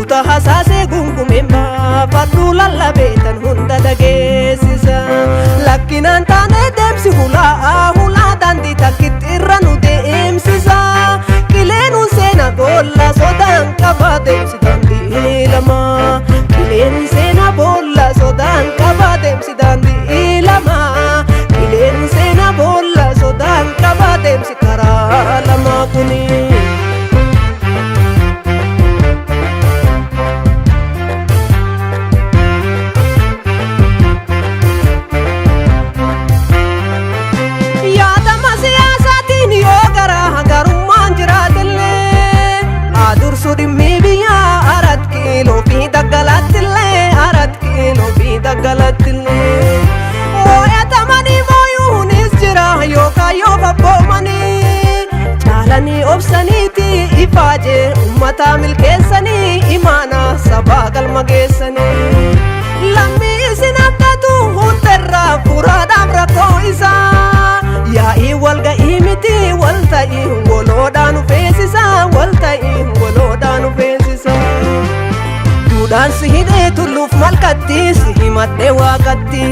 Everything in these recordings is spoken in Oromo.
suuta hasaasee gungumeen baafadhu lallabeetan hunda dhageessisa. Lakkinaan taanee deemsi hulaa daandii takkitti irra nu deemsisa. Qileenuun seena boolla sodaan qaba deemsi daandii lama. Qileenuun seena boolla sodaan qaba deemsi daandii lama. Qileenuun seena boolla sodaan qaba deemsi karaa lama kuni. Moo'atamanii mooyuunis jira yookaan yoo babboomanii caalanii obsaniiti ifaajee uummataa milkeessanii imaana sabaa galma geessanii. Lammii isin abdatu hundarraa furaadhaaf rakkoo isaa yaa'ii walga'ii miti walta'ii waloodhaan feesisa walta'ii waloodhaan feesisa. Duudhaan si hidhee tulluuf malkatti si himadhee waaqatti.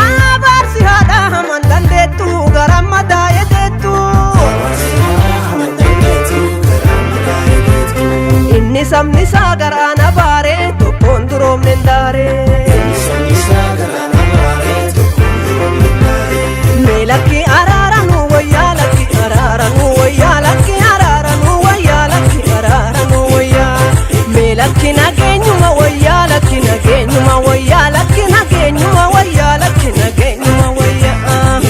Abaarsi haadha haman dandeettu gara mataa edeettu. Inni sabni isaa garaan abaaree tokkoon duroomne ndaaree. Mee lakki araara nu wayyaa lakki araara nu wayyaa lakki araara nu wayyaa lakki araara nu wayyaa. Mee lakki nageenyuma wayyaa lakki nageenyuma wayyaa lakki nageenyuma wayyaa lakki nageenyuma wayyaa.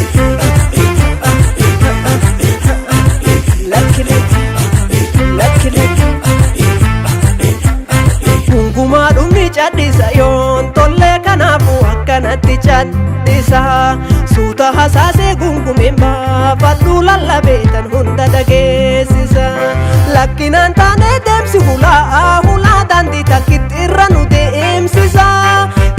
Lakki lakki lakki gungumaa dhumni cadhisa yoon tollee kanaafuu akkanatti cadhisa. Suuta hasaasee gungumeen baafadhu lallabeetan hunda dhageessisa. Lakkinaan taanee deemsi hulaa daandii takkitti irra nu deemsisa.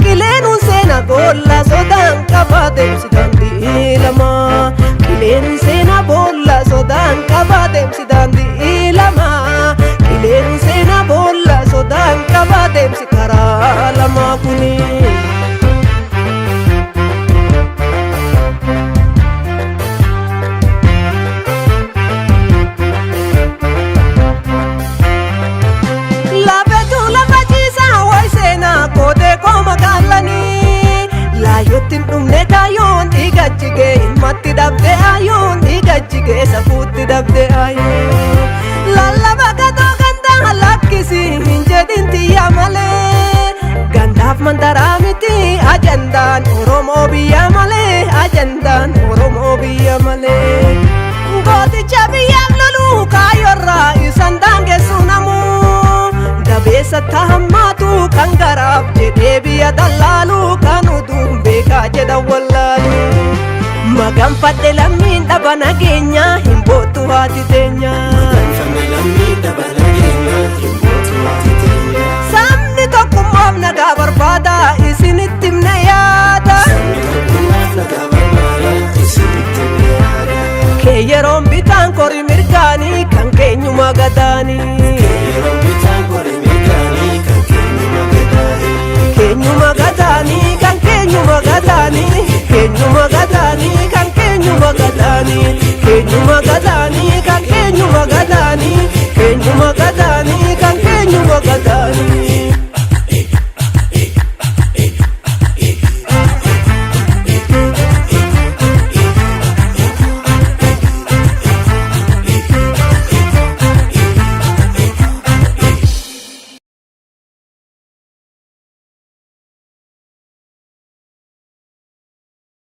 Qileenuun seena boolla sodaan qaba deemsi daandii lama. Qileenuun seena boolla sodaan qaba deemsi daandii lama. Qileenuun seena boolla sodaan qaba deemsi karaa lama kuni. Laayottiin dhumne taayoon dhiigachigee ilmatti dhabdee ayoon dhiigachigee safuutti dhabdee ayoon. Lallaba gatoo gandaa lakkisi hin jedhin tiyya malee. Gandaaf mandaraa miti ajandaan Oromoo biyya malee ajandaan Oromoo biyya malee. Gooticha biyyaaf loluu kaayyorraa isan daangessu namuu. Dabeessa tahammaatu kan garaaf jedhee biyya dallaalu kan utuun beekaa jedha wallaalu. Maganfadhe lammiin dhaba nageenya hin boottu haati teenya. Sabni tokkummaaf nagaa barbaada isinitti himne yaada. Kee yeroon bitaan kori mirgaanii kan keenyuma gadaanii. Keenyuma gadaanii kan keenyuma gadaanii. Keenyuma gadaanii kan keenyuma gadaanii. Keenyuma gadaanii kan keenyuma gadaanii. Keenyuma gadaanii.